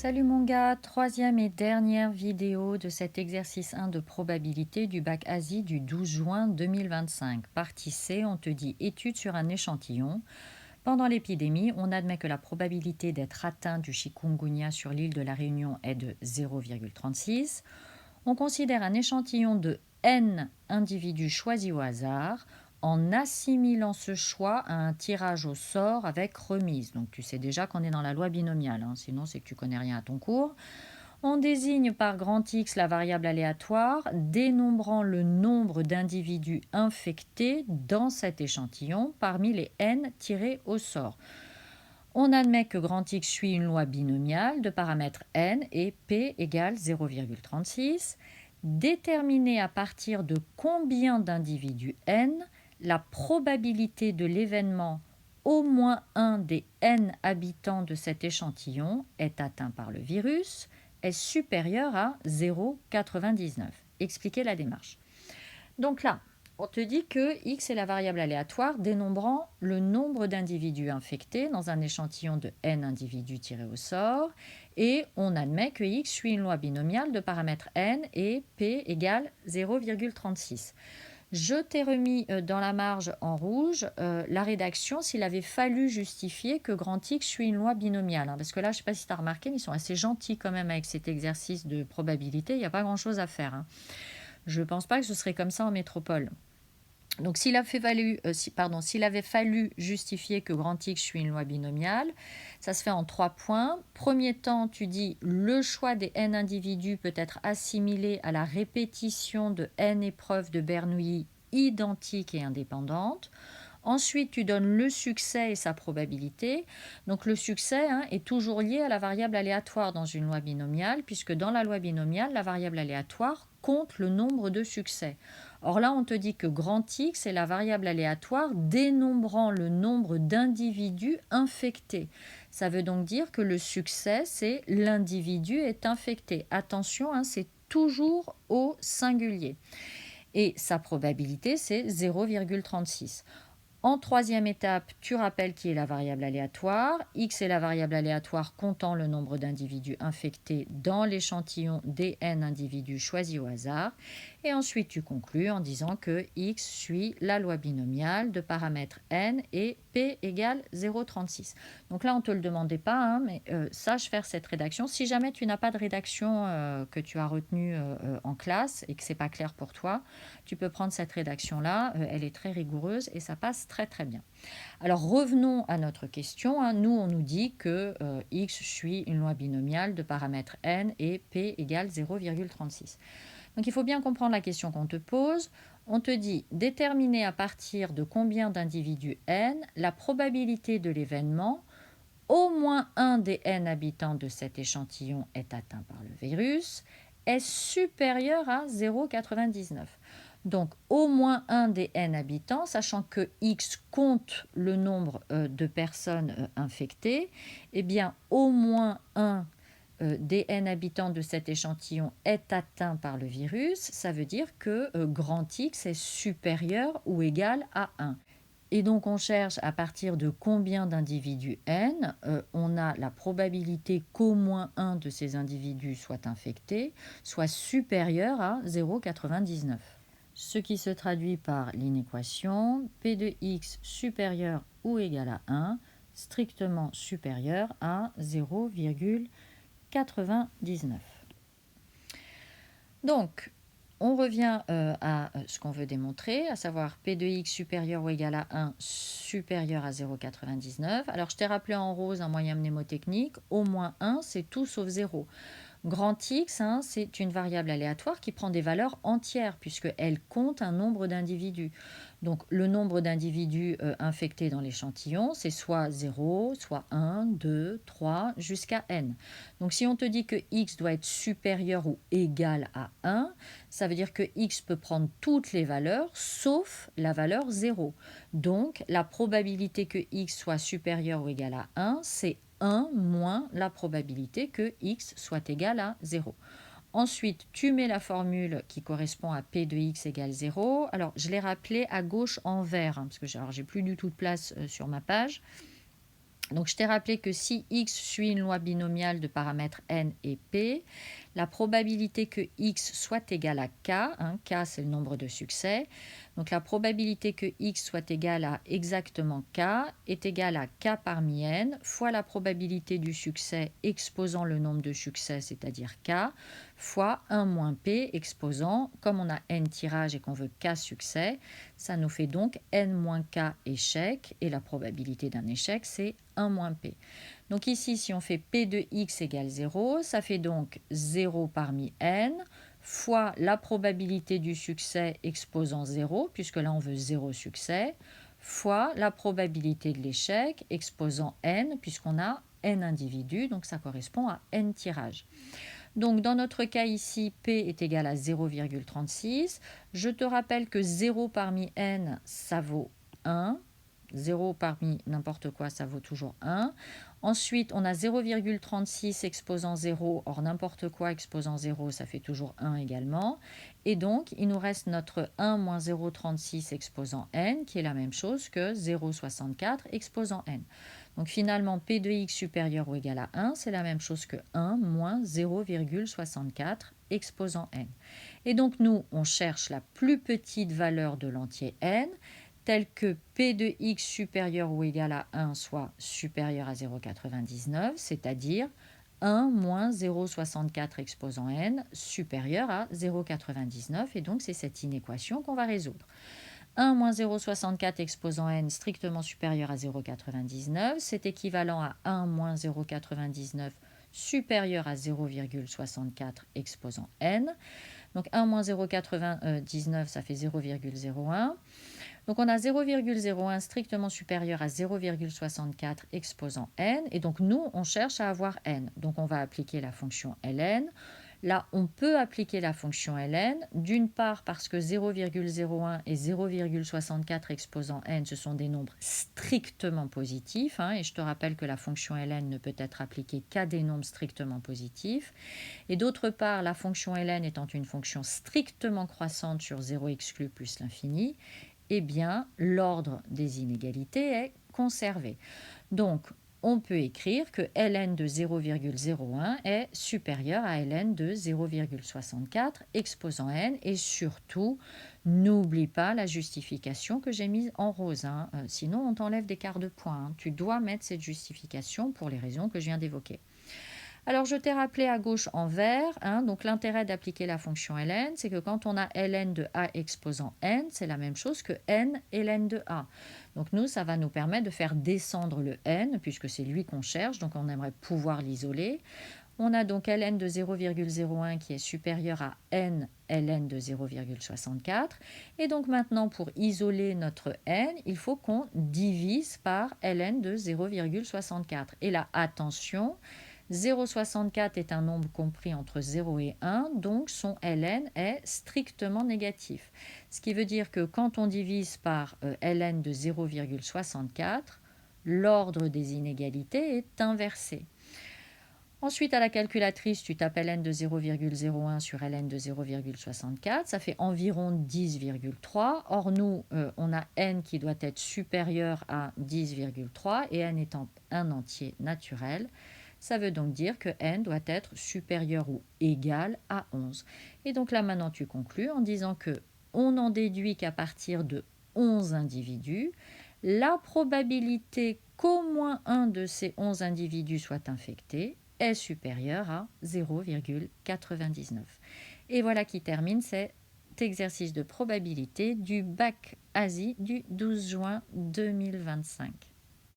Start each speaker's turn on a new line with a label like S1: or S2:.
S1: Salut mon gars, troisième et dernière vidéo de cet exercice 1 de probabilité du bac Asie du 12 juin 2025. Partie C, on te dit étude sur un échantillon. Pendant l'épidémie, on admet que la probabilité d'être atteint du chikungunya sur l'île de la Réunion est de 0,36. On considère un échantillon de N individus choisis au hasard en assimilant ce choix à un tirage au sort avec remise. Donc tu sais déjà qu'on est dans la loi binomiale, hein, sinon c'est que tu connais rien à ton cours. On désigne par grand X la variable aléatoire, dénombrant le nombre d'individus infectés dans cet échantillon parmi les N tirés au sort. On admet que grand X suit une loi binomiale de paramètres N et P égale 0,36. Déterminer à partir de combien d'individus N la probabilité de l'événement au moins un des N habitants de cet échantillon est atteint par le virus est supérieure à 0,99. Expliquez la démarche. Donc là, on te dit que X est la variable aléatoire dénombrant le nombre d'individus infectés dans un échantillon de N individus tirés au sort et on admet que X suit une loi binomiale de paramètres N et P égale 0,36. Je t'ai remis dans la marge en rouge la rédaction s'il avait fallu justifier que grand X suit une loi binomiale. Parce que là, je ne sais pas si tu as remarqué, mais ils sont assez gentils quand même avec cet exercice de probabilité. Il n'y a pas grand-chose à faire. Je ne pense pas que ce serait comme ça en métropole. Donc s'il avait fallu justifier que grand X suit une loi binomiale, ça se fait en 3 points. Premier temps, tu dis le choix des N individus peut être assimilé à la répétition de N épreuves de Bernoulli identiques et indépendantes. Ensuite, tu donnes le succès et sa probabilité. Donc le succès est toujours lié à la variable aléatoire dans une loi binomiale, puisque dans la loi binomiale, la variable aléatoire compte le nombre de succès. Or là, on te dit que grand X est la variable aléatoire dénombrant le nombre d'individus infectés. Ça veut donc dire que le succès, c'est l'individu est infecté. Attention, c'est toujours au singulier. Et sa probabilité, c'est 0,36. En troisième étape, tu rappelles qui est la variable aléatoire. X est la variable aléatoire comptant le nombre d'individus infectés dans l'échantillon des N individus choisis au hasard. Et ensuite, tu conclus en disant que X suit la loi binomiale de paramètres N et P égale 0,36. Donc là, on ne te le demandait pas, mais sache faire cette rédaction. Si jamais tu n'as pas de rédaction que tu as retenue en classe et que ce n'est pas clair pour toi, tu peux prendre cette rédaction-là. Elle est très rigoureuse et ça passe très très bien. Alors revenons à notre question. Nous, on nous dit que X suit une loi binomiale de paramètres N et P égale 0,36. Donc il faut bien comprendre la question qu'on te pose. On te dit déterminer à partir de combien d'individus N la probabilité de l'événement au moins un des N habitants de cet échantillon est atteint par le virus est supérieur à 0,99. Donc, au moins un des N habitants, sachant que X compte le nombre de personnes infectées, eh bien, au moins un des N habitants de cet échantillon est atteint par le virus. Ça veut dire que grand X est supérieur ou égal à 1. Et donc, on cherche à partir de combien d'individus N on a la probabilité qu'au moins un de ces individus soit infecté, soit supérieur à 0,99. Ce qui se traduit par l'inéquation P de x supérieur ou égal à 1, strictement supérieur à 0,99. Donc, on revient à ce qu'on veut démontrer, à savoir P de x supérieur ou égal à 1 supérieur à 0,99. Alors, je t'ai rappelé en rose un moyen mnémotechnique. Au moins 1, c'est tout sauf 0. Grand X, c'est une variable aléatoire qui prend des valeurs entières puisqu'elle compte un nombre d'individus. Donc le nombre d'individus infectés dans l'échantillon, c'est soit 0, soit 1, 2, 3, jusqu'à n. Donc si on te dit que x doit être supérieur ou égal à 1, ça veut dire que x peut prendre toutes les valeurs sauf la valeur 0. Donc la probabilité que x soit supérieur ou égal à 1, c'est 1 moins la probabilité que x soit égal à 0. Ensuite, tu mets la formule qui correspond à P de x égale 0. Alors, je l'ai rappelé à gauche en vert, parce que j'ai plus du tout de place sur ma page. Donc, je t'ai rappelé que si x suit une loi binomiale de paramètres n et p, la probabilité que x soit égal à k, k c'est le nombre de succès, donc la probabilité que x soit égal à exactement k est égale à k parmi n fois la probabilité du succès exposant le nombre de succès, c'est-à-dire k, fois 1 moins p exposant, comme on a n tirages et qu'on veut k succès, ça nous fait donc n moins k échecs, et la probabilité d'un échec c'est 1 moins p. Donc ici, si on fait p de x égale 0, ça fait donc 0 parmi n fois la probabilité du succès exposant 0, puisque là on veut 0 succès, fois la probabilité de l'échec exposant n, puisqu'on a n individus, donc ça correspond à n tirages. Donc dans notre cas ici, p est égal à 0,36. Je te rappelle que 0 parmi n, ça vaut 1. 0 parmi n'importe quoi, ça vaut toujours 1. Ensuite, on a 0,36 exposant 0, or n'importe quoi exposant 0, ça fait toujours 1 également. Et donc, il nous reste notre 1 moins 0,36 exposant n, qui est la même chose que 0,64 exposant n. Donc finalement, p de x supérieur ou égal à 1, c'est la même chose que 1 moins 0,64 exposant n. Et donc nous, on cherche la plus petite valeur de l'entier n, telle que p de x supérieur ou égal à 1 soit supérieur à 0,99, c'est-à-dire 1 moins 0,64 exposant n supérieur à 0,99. Et donc c'est cette inéquation qu'on va résoudre. 1 moins 0,64 exposant n strictement supérieur à 0,99, c'est équivalent à 1 moins 0,99 supérieur à 0,64 exposant n. Donc 1 moins 0,99, ça fait 0,01. Donc on a 0,01 strictement supérieur à 0,64 exposant n. Et donc nous, on cherche à avoir n. Donc on va appliquer la fonction ln. Là, on peut appliquer la fonction ln, d'une part parce que 0,01 et 0,64 exposant n, ce sont des nombres strictement positifs, et je te rappelle que la fonction ln ne peut être appliquée qu'à des nombres strictement positifs. Et d'autre part, la fonction ln étant une fonction strictement croissante sur 0 exclu plus l'infini, eh bien, l'ordre des inégalités est conservé. Donc, on peut écrire que ln de 0,01 est supérieur à ln de 0,64 exposant n. Et surtout, n'oublie pas la justification que j'ai mise en rose. Sinon, on t'enlève des quarts de point. Tu dois mettre cette justification pour les raisons que je viens d'évoquer. Alors, je t'ai rappelé à gauche en vert. Donc, l'intérêt d'appliquer la fonction ln, c'est que quand on a ln de a exposant n, c'est la même chose que n ln de a. Donc, nous, ça va nous permettre de faire descendre le n, puisque c'est lui qu'on cherche. Donc, on aimerait pouvoir l'isoler. On a donc ln de 0,01 qui est supérieur à n ln de 0,64. Et donc maintenant, pour isoler notre n, il faut qu'on divise par ln de 0,64. Et là, attention, 0,64 est un nombre compris entre 0 et 1, donc son ln est strictement négatif. Ce qui veut dire que quand on divise par ln de 0,64, l'ordre des inégalités est inversé. Ensuite, à la calculatrice, tu tapes ln de 0,01 sur ln de 0,64, ça fait environ 10,3. Or, nous, on a n qui doit être supérieur à 10,3 et n étant un entier naturel, ça veut donc dire que n doit être supérieur ou égal à 11. Et donc là, maintenant, tu conclus en disant que on en déduit qu'à partir de 11 individus, la probabilité qu'au moins un de ces 11 individus soit infecté est supérieure à 0,99. Et voilà qui termine cet exercice de probabilité du bac Asie du 12 juin 2025.